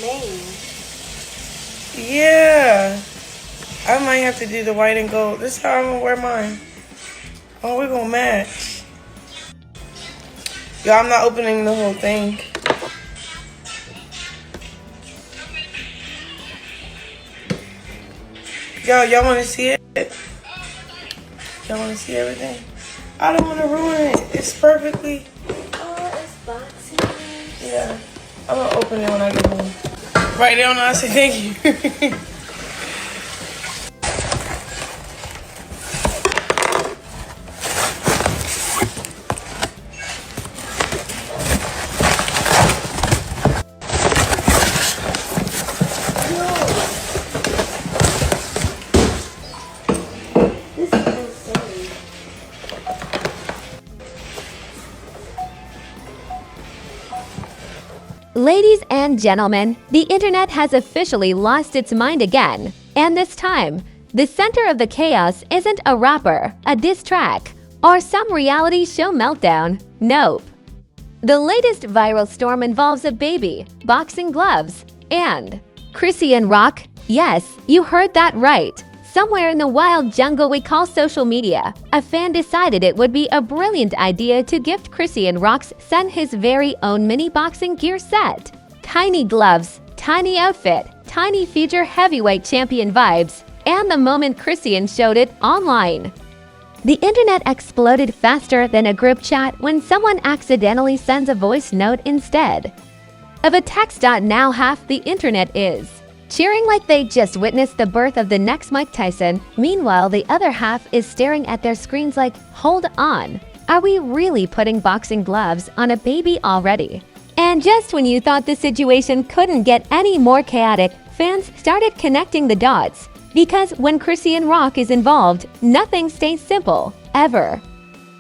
Name. Yeah. I might have to do the white and gold. This is how I'm gonna wear mine. Oh, we're gonna match. Yo, I'm not opening the whole thing. Yo, y'all wanna see it? Y'all wanna see everything? I don't wanna ruin it. It's perfectly. Oh, it's boxing. Yeah. I'm gonna open it when I get home. Right there on the I say thank you. This is insane. Ladies and gentlemen, the internet has officially lost its mind again. And this time, the center of the chaos isn't a rapper, a diss track, or some reality show meltdown. Nope. The latest viral storm involves a baby, boxing gloves, and Chrisean Rock. Yes, you heard that right. Somewhere in the wild jungle we call social media, a fan decided it would be a brilliant idea to gift Chrisean Rock's son his very own mini boxing gear set. Tiny gloves, tiny outfit, tiny future heavyweight champion vibes, and the moment Chrisean showed it online. The internet exploded faster than a group chat when someone accidentally sends a voice note instead of a text. Now half the internet is cheering like they just witnessed the birth of the next Mike Tyson. Meanwhile, the other half is staring at their screens like, hold on, are we really putting boxing gloves on a baby already? And just when you thought the situation couldn't get any more chaotic, fans started connecting the dots. Because when Chrisean Rock is involved, nothing stays simple, ever.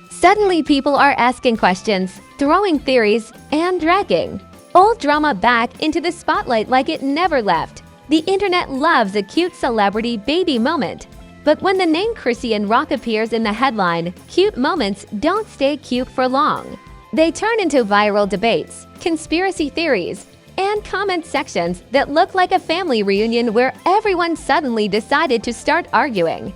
Suddenly people are asking questions, throwing theories, and dragging old drama back into the spotlight like it never left. The internet loves a cute celebrity baby moment. But when the name Chrisean Rock appears in the headline, cute moments don't stay cute for long. They turn into viral debates, conspiracy theories, and comment sections that look like a family reunion where everyone suddenly decided to start arguing.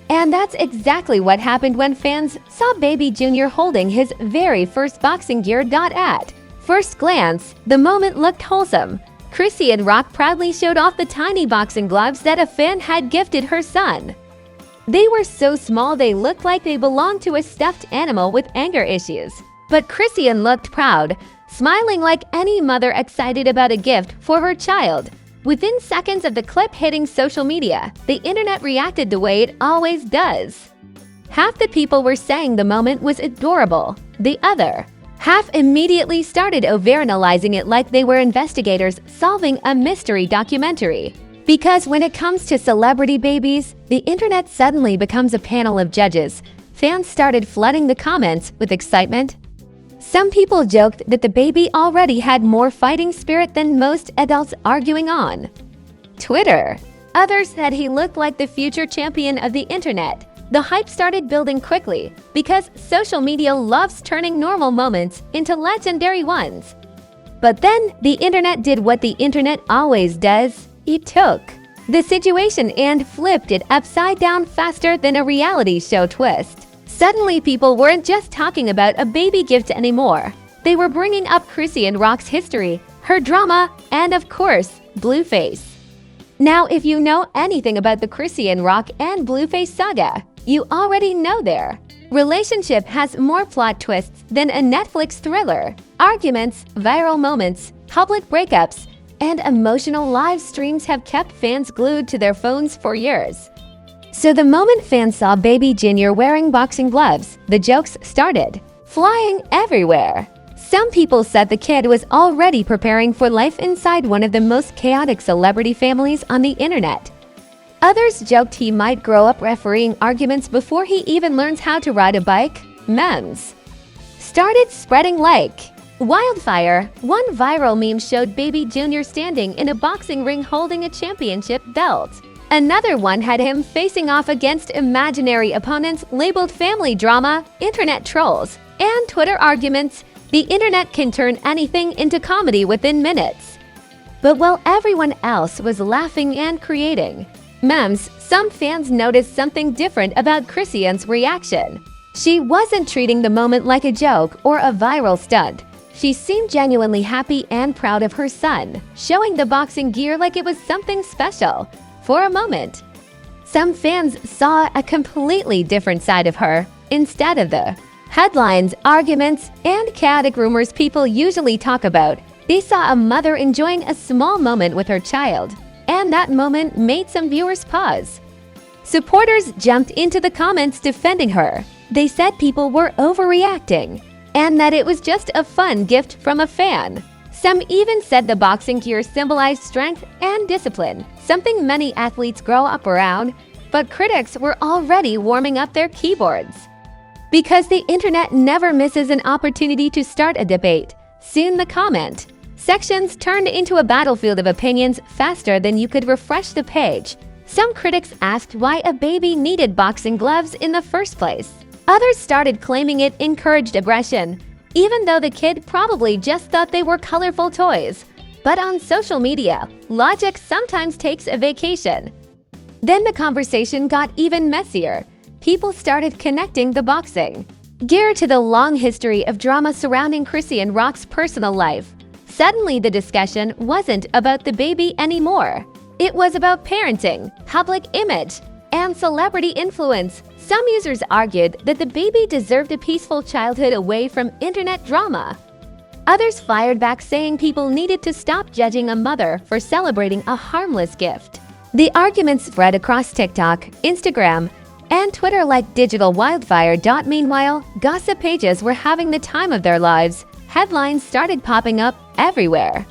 And that's exactly what happened when fans saw Baby Jr. holding his very first boxing gear. At first glance, the moment looked wholesome. Chrisean Rock proudly showed off the tiny boxing gloves that a fan had gifted her son. They were so small they looked like they belonged to a stuffed animal with anger issues. But Chrisean looked proud, smiling like any mother excited about a gift for her child. Within seconds of the clip hitting social media, the internet reacted the way it always does. Half the people were saying the moment was adorable. The other half immediately started overanalyzing it like they were investigators solving a mystery documentary. Because when it comes to celebrity babies, the internet suddenly becomes a panel of judges. Fans started flooding the comments with excitement. Some people joked that the baby already had more fighting spirit than most adults arguing on Twitter. Others said he looked like the future champion of the internet. The hype started building quickly because social media loves turning normal moments into legendary ones. But then the internet did what the internet always does. It took the situation and flipped it upside down faster than a reality show twist. Suddenly people weren't just talking about a baby gift anymore. They were bringing up Chrisean Rock's history, her drama, and of course, Blueface. Now, if you know anything about the Chrisean Rock and Blueface saga, you already know their relationship has more plot twists than a Netflix thriller. Arguments, viral moments, public breakups, and emotional live streams have kept fans glued to their phones for years. So the moment fans saw Baby Jr. wearing boxing gloves, the jokes started flying everywhere. Some people said the kid was already preparing for life inside one of the most chaotic celebrity families on the internet. Others joked he might grow up refereeing arguments before he even learns how to ride a bike. Memes started spreading like wildfire. One viral meme showed Baby Jr. standing in a boxing ring holding a championship belt. Another one had him facing off against imaginary opponents labeled family drama. Internet trolls and Twitter arguments. The internet can turn anything into comedy within minutes. But while everyone else was laughing and creating memes, some fans noticed something different about Chrisean's reaction. She wasn't treating the moment like a joke or a viral stunt. She seemed genuinely happy and proud of her son, showing the boxing gear like it was something special. For a moment, some fans saw a completely different side of her. Instead of the headlines, arguments, and chaotic rumors people usually talk about, they saw a mother enjoying a small moment with her child, and that moment made some viewers pause. Supporters jumped into the comments defending her. They said people were overreacting, and that it was just a fun gift from a fan. Some even said the boxing gear symbolized strength and discipline, something many athletes grow up around, but critics were already warming up their keyboards. Because the internet never misses an opportunity to start a debate, soon the comment sections turned into a battlefield of opinions faster than you could refresh the page. Some critics asked why a baby needed boxing gloves in the first place. Others started claiming it encouraged aggression, even though the kid probably just thought they were colorful toys. But on social media, logic sometimes takes a vacation. Then the conversation got even messier. People started connecting the boxing gear to the long history of drama surrounding Chrisean Rock's personal life. Suddenly, the discussion wasn't about the baby anymore. It was about parenting, public image, and celebrity influence. Some users argued that the baby deserved a peaceful childhood away from internet drama. Others fired back saying people needed to stop judging a mother for celebrating a harmless gift. The arguments spread across TikTok, Instagram, and Twitter like digital wildfire. Meanwhile, gossip pages were having the time of their lives. Headlines started popping up everywhere,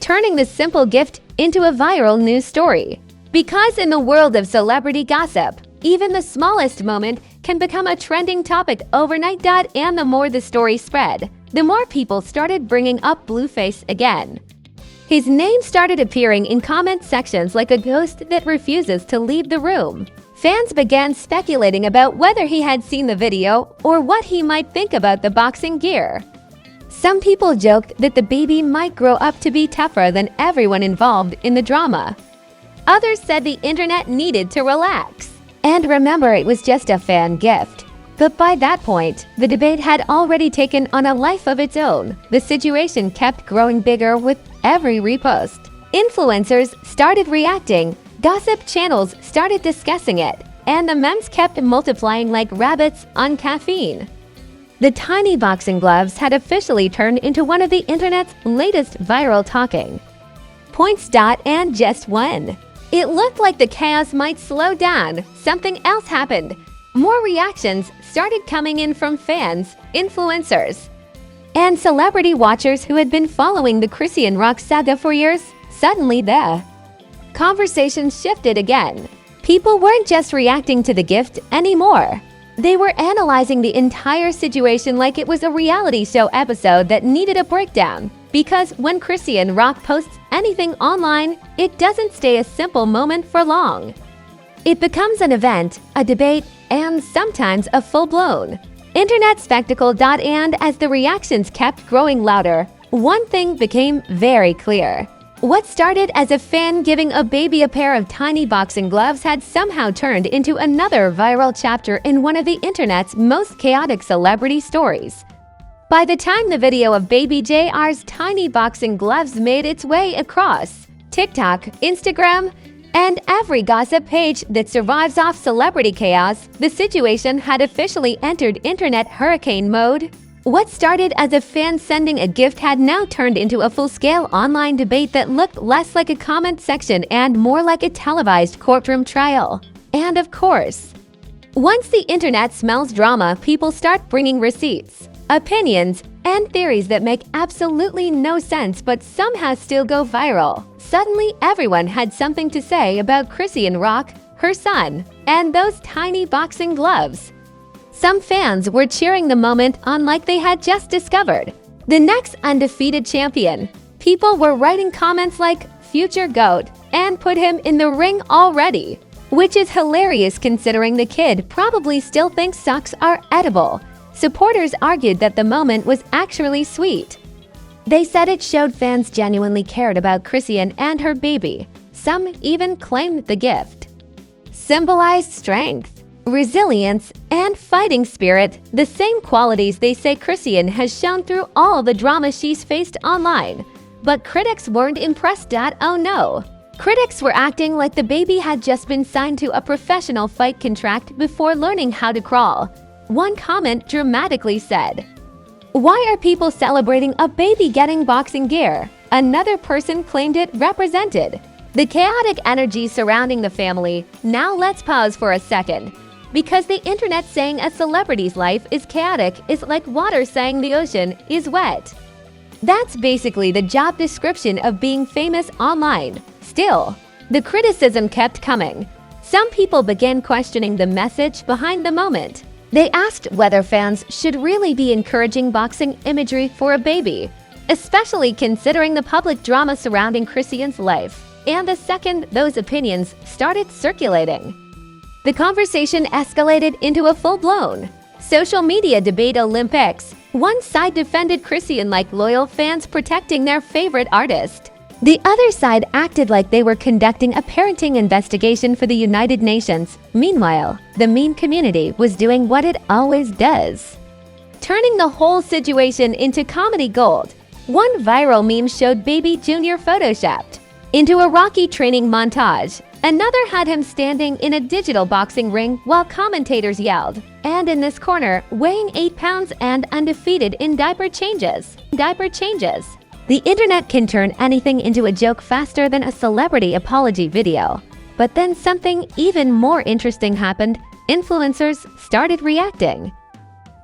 turning this simple gift into a viral news story. Because in the world of celebrity gossip, even the smallest moment can become a trending topic overnight. And the more the story spread, the more people started bringing up Blueface again. His name started appearing in comment sections like a ghost that refuses to leave the room. Fans began speculating about whether he had seen the video or what he might think about the boxing gear. Some people joked that the baby might grow up to be tougher than everyone involved in the drama. Others said the internet needed to relax and remember it was just a fan gift. But by that point, the debate had already taken on a life of its own. The situation kept growing bigger with every repost. Influencers started reacting, gossip channels started discussing it, and the memes kept multiplying like rabbits on caffeine. The tiny boxing gloves had officially turned into one of the internet's latest viral talking points. And just when it looked like the chaos might slow down, something else happened. More reactions started coming in from fans, influencers, and celebrity watchers who had been following the Chrisean Rock saga for years. Suddenly, the conversation shifted again. People weren't just reacting to the gift anymore. They were analyzing the entire situation like it was a reality show episode that needed a breakdown. Because when Chrisean Rock posts anything online, it doesn't stay a simple moment for long. It becomes an event, a debate, and sometimes a full-blown internet spectacle. And as the reactions kept growing louder, one thing became very clear. What started as a fan giving a baby a pair of tiny boxing gloves had somehow turned into another viral chapter in one of the internet's most chaotic celebrity stories. By the time the video of Baby JR's tiny boxing gloves made its way across TikTok, Instagram, and every gossip page that survives off celebrity chaos, the situation had officially entered internet hurricane mode. What started as a fan sending a gift had now turned into a full-scale online debate that looked less like a comment section and more like a televised courtroom trial. And of course, once the internet smells drama, people start bringing receipts, opinions, and theories that make absolutely no sense but somehow still go viral. Suddenly, everyone had something to say about Chrisean Rock, her son, and those tiny boxing gloves. Some fans were cheering the moment on like they had just discovered the next undefeated champion. People were writing comments like "future GOAT" and "put him in the ring already," which is hilarious considering the kid probably still thinks socks are edible. Supporters argued that the moment was actually sweet. They said it showed fans genuinely cared about Chrisean and her baby. Some even claimed the gift symbolized strength, resilience, and fighting spirit, the same qualities they say Chrisean has shown through all the drama she's faced online. But critics weren't impressed. Oh no. Critics were acting like the baby had just been signed to a professional fight contract before learning how to crawl. One comment dramatically said, "Why are people celebrating a baby getting boxing gear?" Another person claimed it represented the chaotic energy surrounding the family. Now let's pause for a second. Because the internet saying a celebrity's life is chaotic is like water saying the ocean is wet. That's basically the job description of being famous online. Still, the criticism kept coming. Some people began questioning the message behind the moment. They asked whether fans should really be encouraging boxing imagery for a baby, especially considering the public drama surrounding Chrisean's life. And the second those opinions started circulating, the conversation escalated into a full-blown social media debate Olympics. One side defended Chrisean like loyal fans protecting their favorite artist. The other side acted like they were conducting a parenting investigation for the United Nations. Meanwhile, the meme community was doing what it always does, turning the whole situation into comedy gold. One viral meme showed Baby Jr photoshopped into a Rocky training montage. Another had him standing in a digital boxing ring while commentators yelled, "And in this corner, weighing 8 pounds and undefeated in diaper changes." The internet can turn anything into a joke faster than a celebrity apology video. But then something even more interesting happened. Influencers started reacting.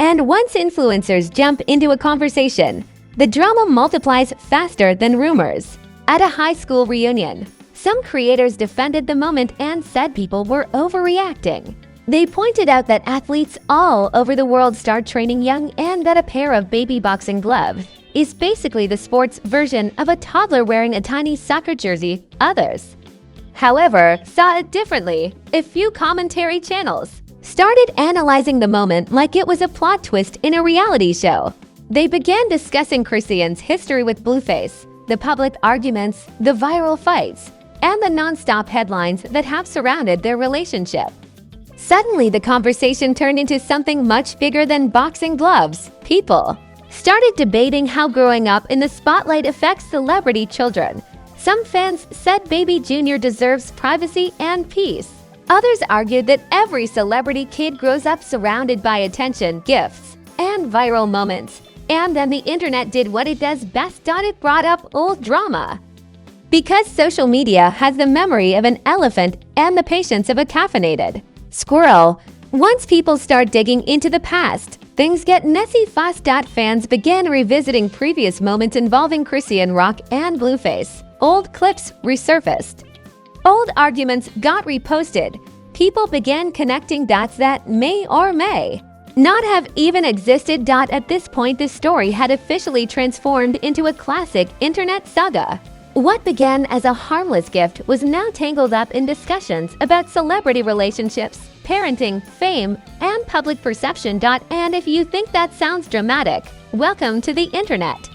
And once influencers jump into a conversation, the drama multiplies faster than rumors. At a high school reunion, some creators defended the moment and said people were overreacting. They pointed out that athletes all over the world start training young and that a pair of baby boxing gloves is basically the sports version of a toddler wearing a tiny soccer jersey. Others, however, saw it differently. A few commentary channels started analyzing the moment like it was a plot twist in a reality show. They began discussing Chrisean's history with Blueface, the public arguments, the viral fights, and the non-stop headlines that have surrounded their relationship. Suddenly, the conversation turned into something much bigger than boxing gloves. People started debating how growing up in the spotlight affects celebrity children. Some fans said Baby Jr deserves privacy and peace. Others argued that every celebrity kid grows up surrounded by attention, gifts, and viral moments. And then the internet did what it does best. It brought up old drama. Because social media has the memory of an elephant and the patience of a caffeinated squirrel, once people start digging into the past, things get messy fast. Fans began revisiting previous moments involving Chrisean Rock and Blueface. Old clips resurfaced. Old arguments got reposted. People began connecting dots that may or may not have even existed. At this point, the story had officially transformed into a classic internet saga. What began as a harmless gift was now tangled up in discussions about celebrity relationships, parenting, fame, and public perception. And if you think that sounds dramatic, welcome to the internet.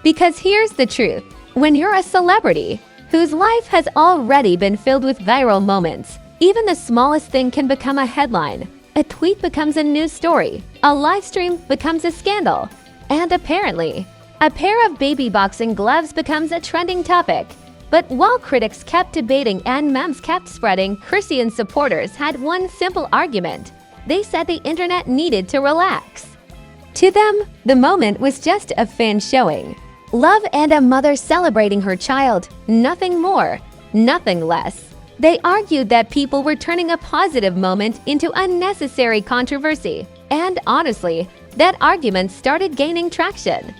Because here's the truth. When you're a celebrity whose life has already been filled with viral moments, even the smallest thing can become a headline. A tweet becomes a news story. A live stream becomes a scandal. And apparently, a pair of baby boxing gloves becomes a trending topic. But while critics kept debating and memes kept spreading, Chrisean supporters had one simple argument. They said the internet needed to relax. To them, the moment was just a fan showing love and a mother celebrating her child. Nothing more, nothing less. They argued that people were turning a positive moment into unnecessary controversy. And honestly, that argument started gaining traction.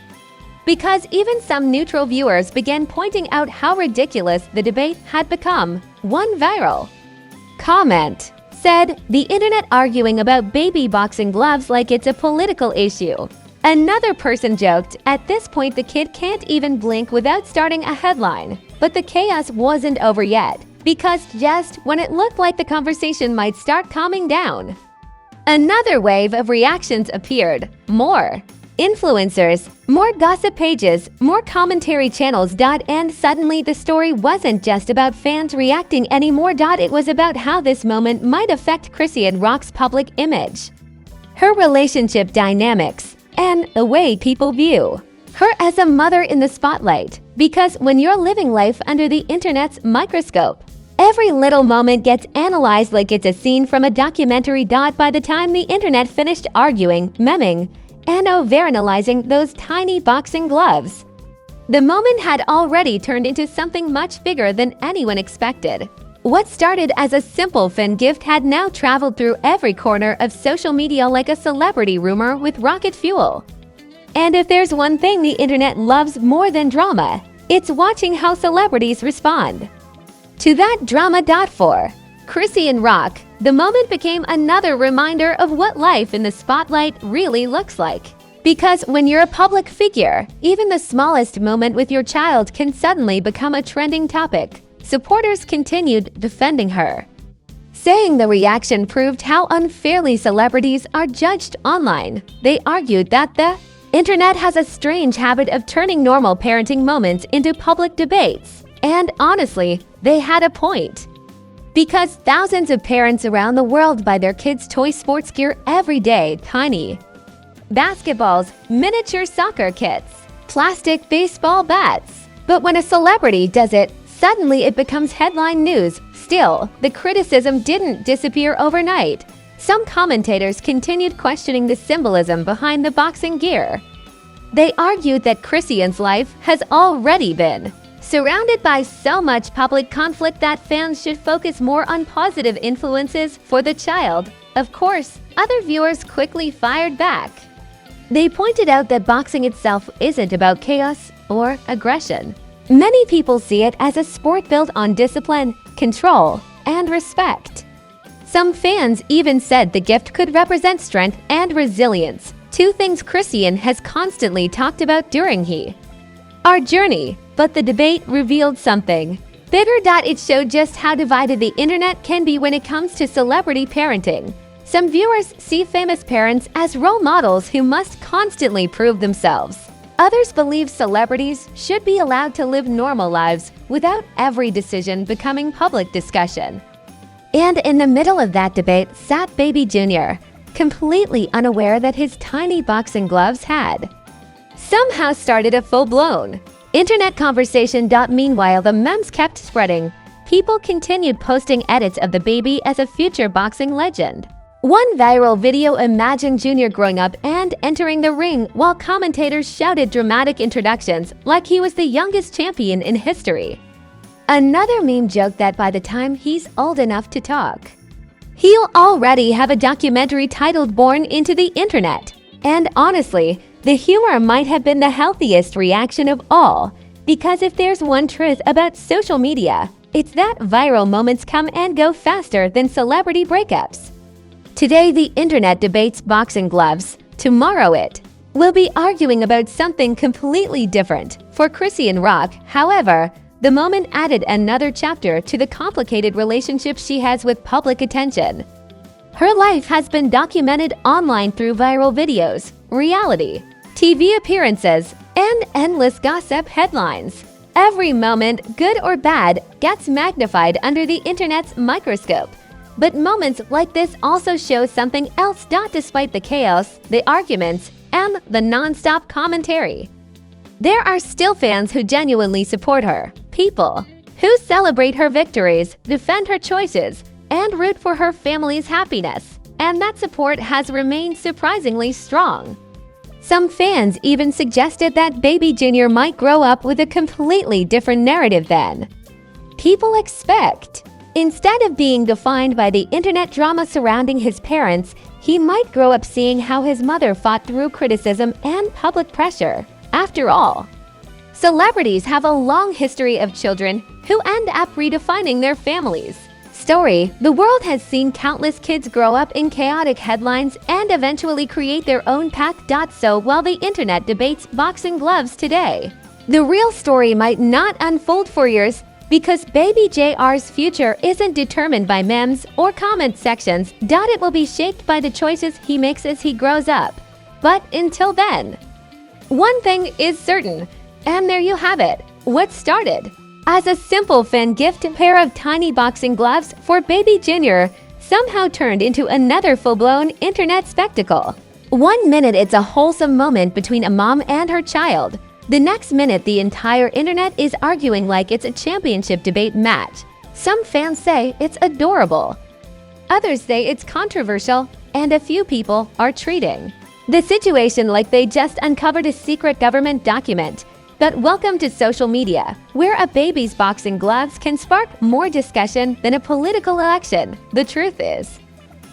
Because even some neutral viewers began pointing out how ridiculous the debate had become. One viral comment said, "The internet arguing about baby boxing gloves like it's a political issue." Another person joked, "At this point the kid can't even blink without starting a headline." But the chaos wasn't over yet, because just when it looked like the conversation might start calming down, another wave of reactions appeared. More influencers, More gossip pages, more commentary channels. And suddenly the story wasn't just about fans reacting anymore. It was about how this moment might affect Chrisean Rock's public image, her relationship dynamics, and the way people view her as a mother in the spotlight. Because when you're living life under the internet's microscope, every little moment gets analyzed like it's a scene from a documentary. By the time the internet finished arguing, memeing, and overanalyzing those tiny boxing gloves, the moment had already turned into something much bigger than anyone expected. What started as a simple fan gift had now traveled through every corner of social media like a celebrity rumor with rocket fuel. And if there's one thing the internet loves more than drama, it's watching how celebrities respond to that drama. For Chrisean Rock, the moment became another reminder of what life in the spotlight really looks like. Because when you're a public figure, even the smallest moment with your child can suddenly become a trending topic. Supporters continued defending her, saying the reaction proved how unfairly celebrities are judged online. They argued that the internet has a strange habit of turning normal parenting moments into public debates. And honestly, they had a point. Because thousands of parents around the world buy their kids toy sports gear every day, tiny basketballs, miniature soccer kits, plastic baseball bats. But when a celebrity does it, suddenly it becomes headline news. Still, the criticism didn't disappear overnight. Some commentators continued questioning the symbolism behind the boxing gear. They argued that Chrisean's life has already been surrounded by so much public conflict that fans should focus more on positive influences for the child. Of course, other viewers quickly fired back. They pointed out that boxing itself isn't about chaos or aggression. Many people see it as a sport built on discipline, control, and respect. Some fans even said the gift could represent strength and resilience, two things Chrisean has constantly talked about during our journey. But the debate revealed something bigger. It showed just how divided the internet can be when it comes to celebrity parenting. Some viewers see famous parents as role models who must constantly prove themselves. Others believe celebrities should be allowed to live normal lives without every decision becoming public discussion. And in the middle of that debate sat Baby Jr., completely unaware that his tiny boxing gloves had somehow started a full-blown internet conversation. Meanwhile, the memes kept spreading. People continued posting edits of the baby as a future boxing legend. One viral video imagined Jr. growing up and entering the ring, while commentators shouted dramatic introductions like he was the youngest champion in history. Another meme joked that by the time he's old enough to talk, he'll already have a documentary titled Born into the Internet. And honestly, the humor might have been the healthiest reaction of all, because if there's one truth about social media, it's that viral moments come and go faster than celebrity breakups. Today, the internet debates boxing gloves. Tomorrow, it will be arguing about something completely different. For Chrisean Rock, however, the moment added another chapter to the complicated relationship she has with public attention. Her life has been documented online through viral videos, reality TV appearances, and endless gossip headlines. Every moment, good or bad, gets magnified under the internet's microscope. But moments like this also show something else. Despite the chaos, the arguments, and the non-stop commentary, there are still fans who genuinely support her. People who celebrate her victories, defend her choices, and root for her family's happiness. And that support has remained surprisingly strong. Some fans even suggested that Baby Jr. might grow up with a completely different narrative than people expect. Instead of being defined by the internet drama surrounding his parents, he might grow up seeing how his mother fought through criticism and public pressure. After all, celebrities have a long history of children who end up redefining their families' story. The world has seen countless kids grow up in chaotic headlines and eventually create their own path. So while the internet debates boxing gloves today, the real story might not unfold for years, because Baby JR's future isn't determined by memes or comment sections. It will be shaped by the choices he makes as he grows up. But until then, One thing is certain, and there you have it. What started as a simple fan gift pair of tiny boxing gloves for baby Jr. somehow turned into another full-blown internet spectacle. 1 minute it's a wholesome moment between a mom and her child. The next minute the entire internet is arguing like it's a championship debate match. Some fans say it's adorable. Others say it's controversial, and a few people are treating the situation like they just uncovered a secret government document. But welcome to social media, where a baby's boxing gloves can spark more discussion than a political election. The truth is,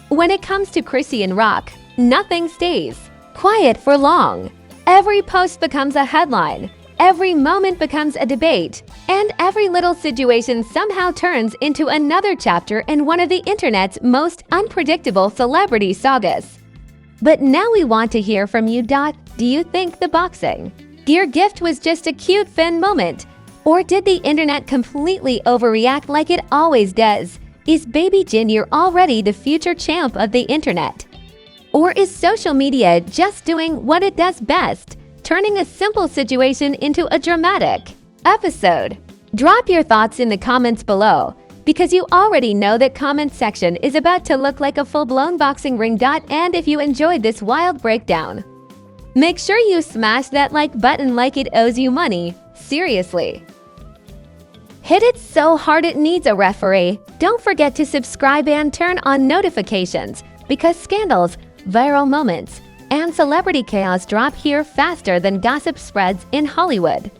when it comes to Chrisean Rock, nothing stays quiet for long. Every post becomes a headline, every moment becomes a debate, and every little situation somehow turns into another chapter in one of the internet's most unpredictable celebrity sagas. But now we want to hear from you. Do you think the boxing Jr gift was just a cute fan moment? Or did the internet completely overreact like it always does? Is baby Jr already the future champ of the internet? Or is social media just doing what it does best, turning a simple situation into a dramatic episode? Drop your thoughts in the comments below, because you already know that comment section is about to look like a full-blown boxing ring. And if you enjoyed this wild breakdown, make sure you smash that like button like it owes you money. Seriously. Hit it so hard it needs a referee. Don't forget to subscribe and turn on notifications, because scandals, viral moments, and celebrity chaos drop here faster than gossip spreads in Hollywood.